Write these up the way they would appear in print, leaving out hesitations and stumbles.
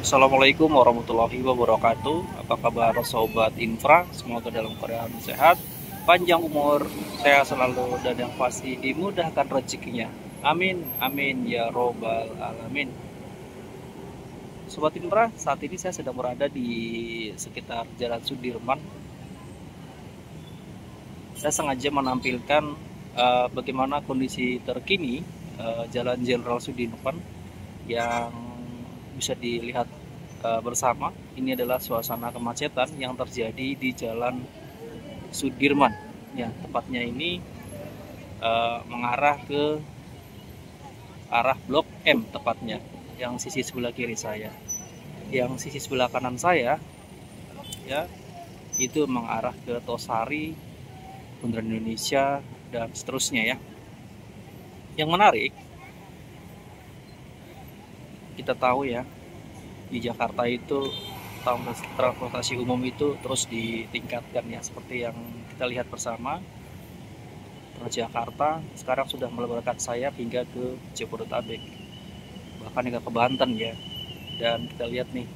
Assalamualaikum warahmatullahi wabarakatuh. Apa kabar sobat infra? Semoga dalam keadaan sehat, panjang umur, sehat selalu, dan yang pasti dimudahkan rezekinya. Amin, amin ya robbal alamin. Sobat infra, saat ini saya sedang berada di sekitar Jalan Sudirman. Saya sengaja menampilkan bagaimana kondisi terkini Jalan Jenderal Sudirman yang bisa dilihat bersama. Ini adalah suasana kemacetan yang terjadi di Jalan Sudirman. Ya, tepatnya ini mengarah ke arah Blok M tepatnya, yang sisi sebelah kiri saya. Yang sisi sebelah kanan saya, ya, itu mengarah ke Tosari, Bundaran Indonesia, dan seterusnya ya. Yang menarik, kita tahu ya, di Jakarta itu transportasi umum itu terus ditingkatkan ya, seperti yang kita lihat bersama. Transjakarta sekarang sudah melebarkan sayap hingga ke Jabodetabek, bahkan hingga ke Banten ya. Dan kita lihat nih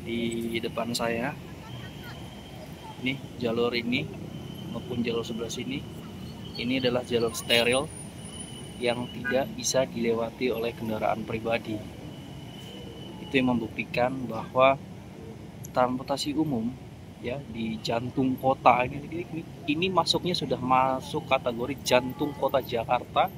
di depan saya, ini jalur ini maupun jalur sebelah sini, ini adalah jalur steril yang tidak bisa dilewati oleh kendaraan pribadi. Itu yang membuktikan bahwa transportasi umum ya di jantung kota ini masuknya sudah masuk kategori jantung kota Jakarta.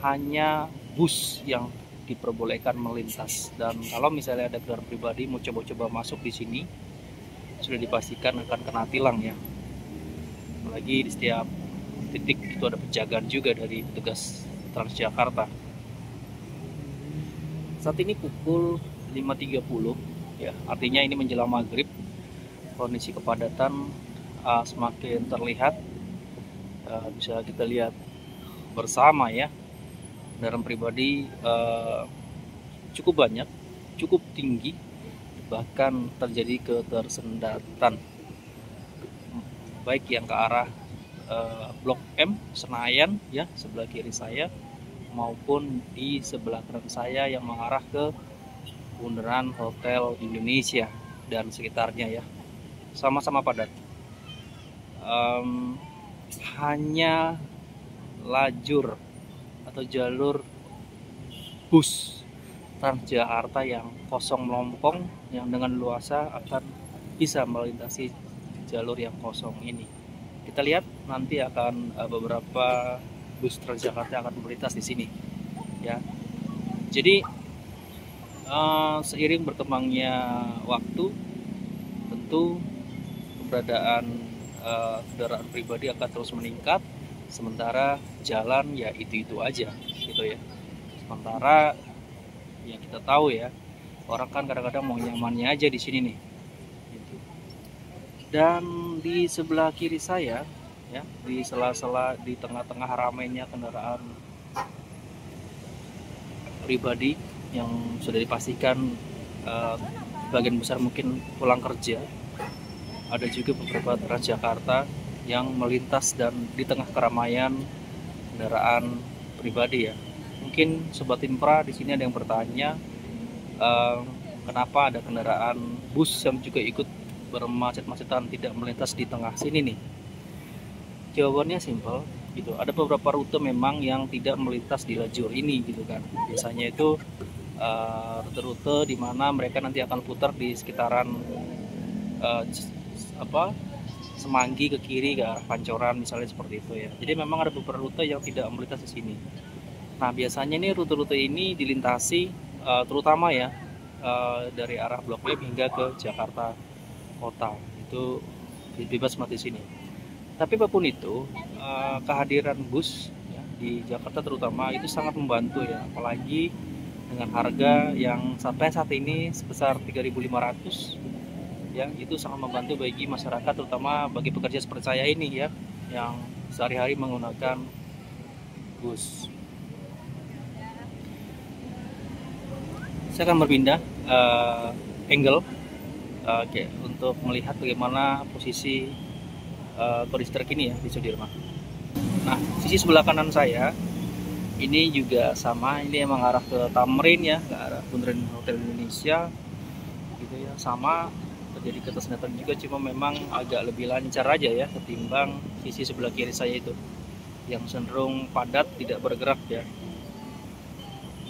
Hanya bus yang diperbolehkan melintas, dan kalau misalnya ada kendaraan pribadi mau coba-coba masuk di sini, sudah dipastikan akan kena tilang ya. Apalagi di setiap titik itu ada penjagaan juga dari petugas Transjakarta. Saat ini pukul 5.30 ya, artinya ini menjelang maghrib. Kondisi kepadatan semakin terlihat, bisa kita lihat bersama ya. Kendaraan pribadi cukup banyak, cukup tinggi, bahkan terjadi ketersendatan, baik yang ke arah Blok M Senayan ya sebelah kiri saya, maupun di sebelah kanan saya yang mengarah ke Bundaran Hotel Indonesia dan sekitarnya ya, sama-sama padat. Hanya lajur atau jalur bus Transjakarta yang kosong melompong, yang dengan luasa akan bisa melintasi jalur yang kosong ini. Kita lihat nanti akan beberapa bus Transjakarta akan melintas di sini ya. Jadi seiring berkembangnya waktu, tentu keberadaan kendaraan pribadi akan terus meningkat, sementara jalan ya itu aja gitu ya. Sementara ya kita tahu ya, orang kan kadang-kadang mau nyamannya aja di sini nih gitu. Dan di sebelah kiri saya ya, di sela-sela di tengah-tengah ramainya kendaraan pribadi yang sudah dipastikan bagian besar mungkin pulang kerja, ada juga beberapa Transjakarta yang melintas dan di tengah keramaian kendaraan pribadi ya. Mungkin sobat infra di sini ada yang bertanya, kenapa ada kendaraan bus yang juga ikut bermacet-macetan tidak melintas di tengah sini nih? Jawabannya simpel gitu. Ada beberapa rute memang yang tidak melintas di lajur ini gitu kan. Biasanya itu rute-rute di mana mereka nanti akan putar di sekitaran Semanggi ke kiri ke arah Pancoran misalnya, seperti itu ya. Jadi memang ada beberapa rute yang tidak melintas di sini. Nah, biasanya ini rute-rute ini dilintasi terutama ya dari arah Blok M hingga ke Jakarta Kota. Itu bebas mati sini. Tapi apapun itu, kehadiran bus ya, di Jakarta terutama itu sangat membantu ya, apalagi dengan harga yang sampai saat ini sebesar 3.500 ya, itu sangat membantu bagi masyarakat, terutama bagi pekerja seperti saya ini ya, yang sehari-hari menggunakan bus. Saya akan berpindah angle untuk melihat bagaimana posisi kondisi terkini ya di Sudirman. Nah, sisi sebelah kanan saya Ini juga sama, ini emang arah ke Tamrin ya, ke arah Bundaran Hotel Indonesia gitu ya, sama terjadi ketersendakan juga, cuma memang agak lebih lancar aja ya ketimbang sisi sebelah kiri saya itu yang cenderung padat, tidak bergerak ya.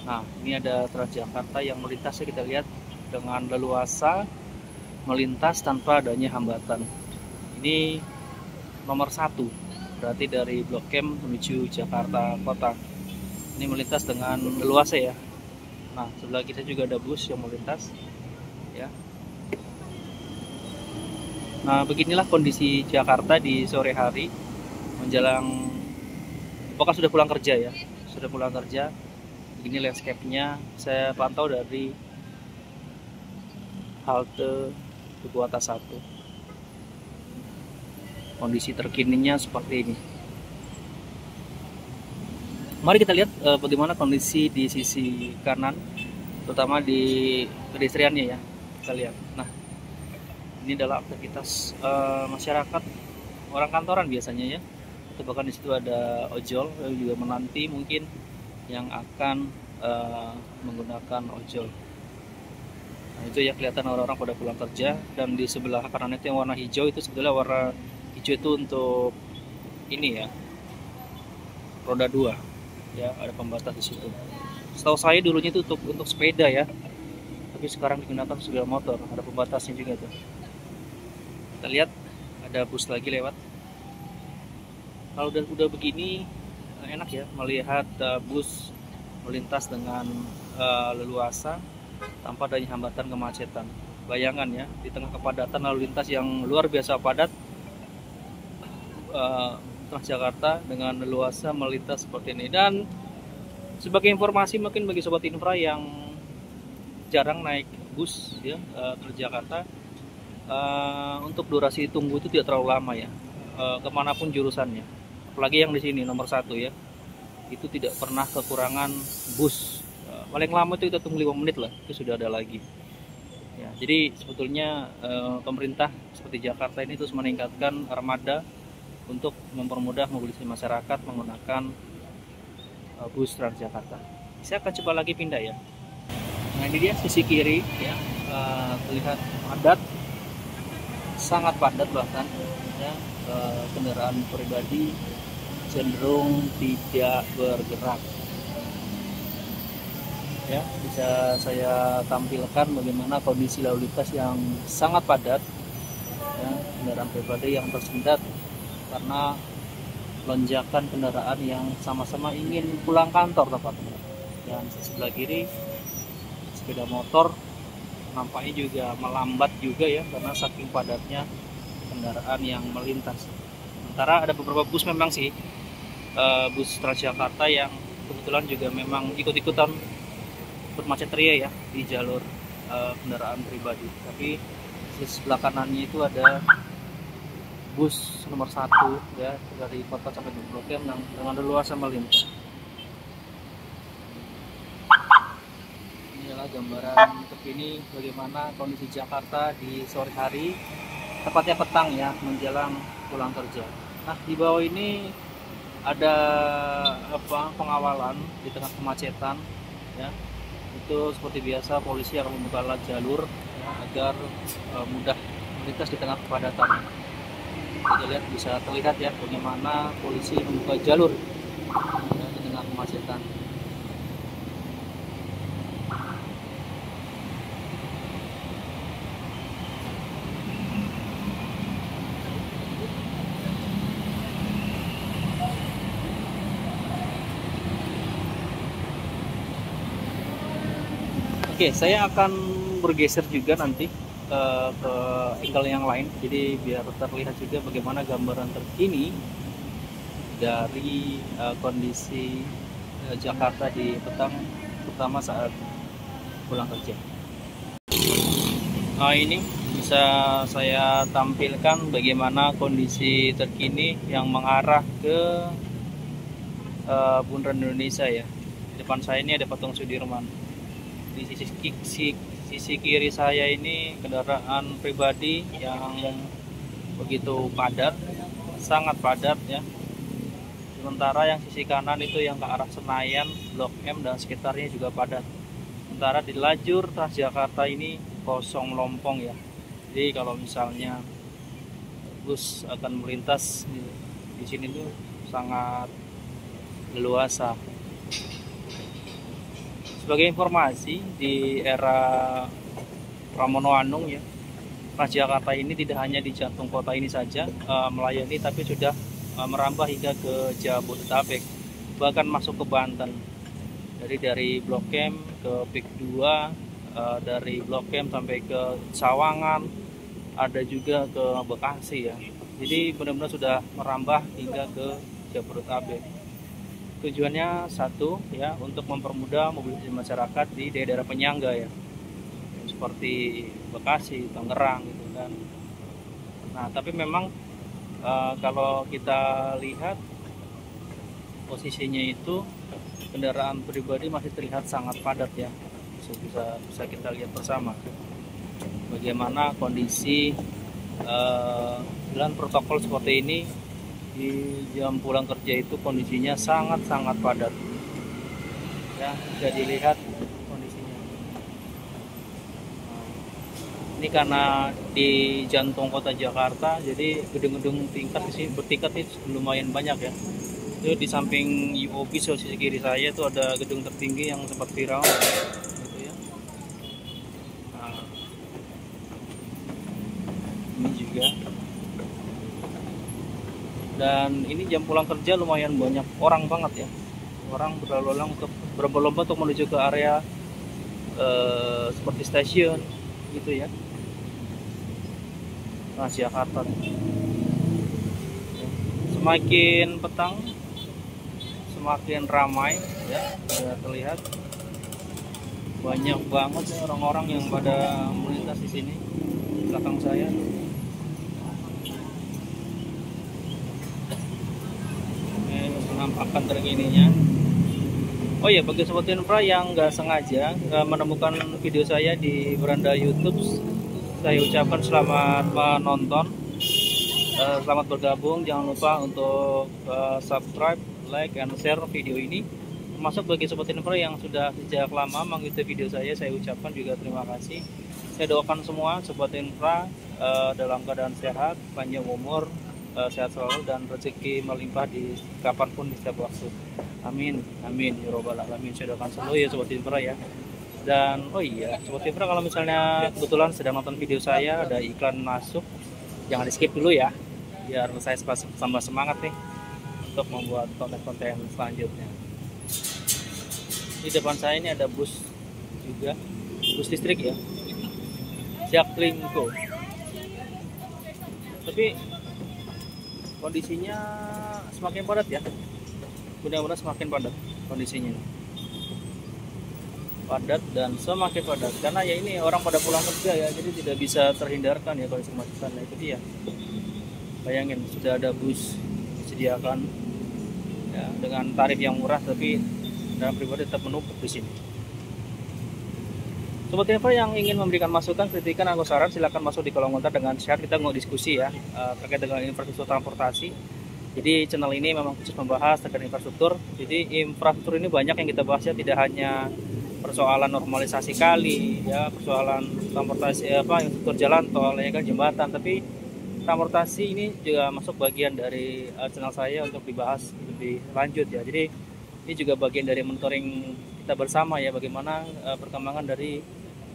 Nah, ini ada Transjakarta yang melintasnya, kita lihat dengan leluasa melintas tanpa adanya hambatan. Ini nomor 1, berarti dari Blok M menuju Jakarta Kota. Ini melintas dengan leluasa ya. Nah, sebelah kita juga ada bus yang melintas ya. Nah, beginilah kondisi Jakarta di sore hari menjelang, apakah sudah pulang kerja ya? Sudah pulang kerja. Begini landscape-nya, saya pantau dari halte Duku Atas 1. Kondisi terkininya seperti ini. Mari kita lihat bagaimana kondisi di sisi kanan, terutama di pedestriannya ya. Kita lihat. Nah, ini adalah aktivitas masyarakat, orang kantoran biasanya ya. Atau bahkan di situ ada ojol yang juga menanti mungkin yang akan menggunakan ojol. Nah, itu ya, kelihatan orang-orang pada pulang kerja. Dan di sebelah kanan itu yang warna hijau, itu sebetulnya warna hijau itu untuk ini ya, roda 2 ya, ada pembatas di situ. Setahu saya dulunya itu untuk sepeda ya, tapi sekarang digunakan sepeda motor, ada pembatasnya juga tuh. Kita lihat ada bus lagi lewat. Kalau udah begini enak ya melihat bus melintas dengan leluasa tanpa adanya hambatan kemacetan. Bayangan ya, di tengah kepadatan lalu lintas yang luar biasa padat, Transjakarta dengan leluasa melintas seperti ini. Dan sebagai informasi mungkin bagi sobat infra yang jarang naik bus ya, Transjakarta, untuk durasi tunggu itu tidak terlalu lama ya, kemanapun jurusannya. Apalagi yang di sini nomor 1 ya, itu tidak pernah kekurangan bus. Paling lama itu kita tunggu 5 menit lah, itu sudah ada lagi ya. Jadi sebetulnya pemerintah seperti Jakarta ini terus meningkatkan armada untuk mempermudah mobilisasi masyarakat menggunakan bus Transjakarta. Saya akan coba lagi pindah ya. Nah, ini dia sisi kiri ya, terlihat padat, sangat padat bahkan ya, kendaraan pribadi cenderung tidak bergerak ya. Bisa saya tampilkan bagaimana kondisi lalu lintas yang sangat padat ya, kendaraan pribadi yang tersendat karena lonjakan kendaraan yang sama-sama ingin pulang kantor tepatnya. Dan sebelah kiri sepeda motor nampaknya juga melambat juga ya, karena saking padatnya kendaraan yang melintas. Sementara ada beberapa bus memang sih, bus Transjakarta yang kebetulan juga memang ikut-ikutan bermacet ria ya di jalur kendaraan pribadi. Tapi di sebelah kanannya itu ada bus nomor 1 ya, dari kota sampai ke Blok M dengan leluasa melintas. Ini adalah gambaran terkini bagaimana kondisi Jakarta di sore hari, tepatnya petang ya, menjelang pulang kerja. Nah, di bawah ini ada pengawalan di tengah kemacetan ya. Itu seperti biasa polisi akan membuka jalur ya, agar mudah melintas di tengah kepadatan. Kita lihat, bisa terlihat ya bagaimana polisi membuka jalur ya, di tengah kemacetan. Oke, saya akan bergeser juga nanti ke angle yang lain, jadi biar terlihat juga bagaimana gambaran terkini dari kondisi Jakarta di petang, terutama saat pulang kerja. Nah, ini bisa saya tampilkan bagaimana kondisi terkini yang mengarah ke Bundaran Indonesia ya. Di depan saya ini ada patung Sudirman. Di sisi kiri saya ini kendaraan pribadi yang begitu padat, sangat padat ya. Sementara yang sisi kanan itu yang ke arah Senayan, Blok M dan sekitarnya juga padat. Sementara di lajur Transjakarta ini kosong melompong ya. Jadi kalau misalnya bus akan melintas di sini tuh sangat leluasa. Sebagai informasi, di era Pramono Anung ya, Transjakarta ini tidak hanya di jantung kota ini saja melayani, tapi sudah merambah hingga ke Jabodetabek, bahkan masuk ke Banten. Jadi dari Blok M ke Pik 2, dari Blok M sampai ke Sawangan, ada juga ke Bekasi ya. Jadi benar-benar sudah merambah hingga ke Jabodetabek. Tujuannya satu ya, untuk mempermudah mobilitas masyarakat di daerah penyangga ya, seperti Bekasi, Tangerang gitu kan. Nah, tapi memang kalau kita lihat posisinya itu kendaraan pribadi masih terlihat sangat padat ya. Bisa kita lihat bersama bagaimana kondisi jalan protokol seperti ini. Di jam pulang kerja itu kondisinya sangat-sangat padat ya, bisa dilihat kondisinya. Ini karena di jantung kota Jakarta, jadi gedung-gedung tingkat di sini bertingkat itu lumayan banyak ya. Itu di samping UOB sisi kiri saya itu ada gedung tertinggi yang sempat viral gitu ya. Nah, ini juga. Dan ini jam pulang kerja lumayan banyak orang banget ya. Orang berlomba-lomba untuk menuju ke area seperti stasiun gitu ya. Transjakarta. Semakin petang semakin ramai ya, sudah terlihat banyak banget ya orang-orang yang pada melintas di sini. Belakang saya menampakkan terkininya. Oh ya, bagi sobat infra yang nggak sengaja menemukan video saya di beranda YouTube, saya ucapkan selamat menonton, selamat bergabung. Jangan lupa untuk subscribe, like, and share video ini. Termasuk bagi sobat infra yang sudah sejak lama mengikuti video saya ucapkan juga terima kasih. Saya doakan semua sobat infra dalam keadaan sehat, panjang umur, sehat selalu, dan rezeki melimpah di kapanpun di setiap waktu. Amin, amin ya robbal alamin. Saya doakan selalu ya sobat infra ya. Dan oh iya sobat infra, kalau misalnya kebetulan sedang nonton video saya ada iklan masuk, jangan di skip dulu ya, biar saya tambah semangat nih untuk membuat konten-konten selanjutnya. Di depan saya ini ada bus juga, bus listrik ya, Jaklingko. Tapi kondisinya semakin padat ya, benar-benar semakin padat kondisinya, padat dan semakin padat karena ya ini orang pada pulang kerja ya, jadi tidak bisa terhindarkan ya kondisi kemacetan. Nah, itu dia, bayangin sudah ada bus disediakan ya, dengan tarif yang murah, tapi kendaraan pribadi tetap menumpuk di sini. Sobat infra yang ingin memberikan masukan, kritikan, atau saran, silakan masuk di kolom komentar dengan share. Kita mau diskusi ya terkait dengan infrastruktur transportasi. Jadi channel ini memang khusus membahas terkait infrastruktur. Jadi infrastruktur ini banyak yang kita bahas ya, tidak hanya persoalan normalisasi kali ya, persoalan transportasi infrastruktur jalan tol ya kan, jembatan, tapi transportasi ini juga masuk bagian dari channel saya untuk dibahas lebih lanjut ya. Jadi ini juga bagian dari monitoring kita bersama ya, bagaimana perkembangan dari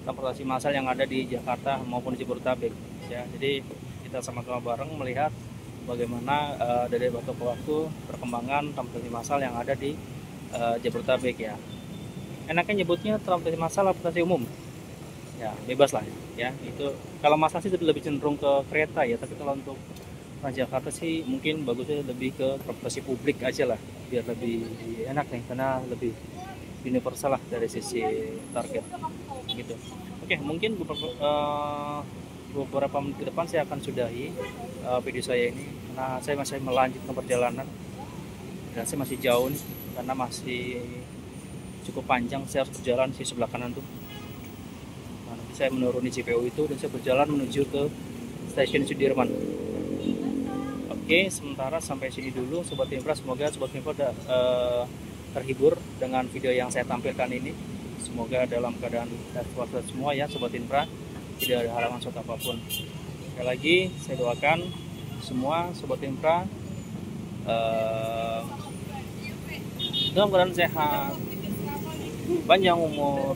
transportasi massal yang ada di Jakarta maupun di Jabodetabek ya. Jadi kita sama-sama bareng melihat bagaimana dari waktu ke waktu perkembangan transportasi massal yang ada di Jabodetabek ya. Enaknya nyebutnya transportasi massal, transportasi umum ya, bebas lah ya. Itu kalau massal sih lebih cenderung ke kereta ya, tapi kalau untuk Transjakarta sih mungkin bagusnya lebih ke transportasi publik aja lah, biar lebih enak nih, karena lebih universal lah dari sisi target gitu. Oke, mungkin beberapa menit ke depan saya akan sudahi video saya ini, karena saya masih melanjutkan perjalanan dan saya masih jauh nih, karena masih cukup panjang. Saya harus berjalan di sebelah kanan tuh. Nah, nanti saya menuruni JPO itu dan saya berjalan menuju ke stasiun Sudirman. Oke, sementara sampai sini dulu Sobat Infra. Semoga Sobat Infra terhibur dengan video yang saya tampilkan ini. Semoga dalam keadaan sehat semua ya Sobat Infra, tidak ada halangan suatu apapun. Sekali lagi saya doakan semua Sobat Infra dalam keadaan sehat, panjang umur,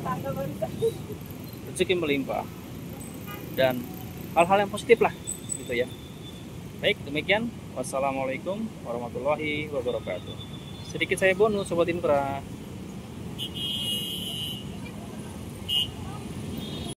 rezeki melimpah, dan hal-hal yang positif lah gitu ya. Baik, demikian. Wassalamualaikum warahmatullahi wabarakatuh. Sedikit saya bonus Sobat Infra.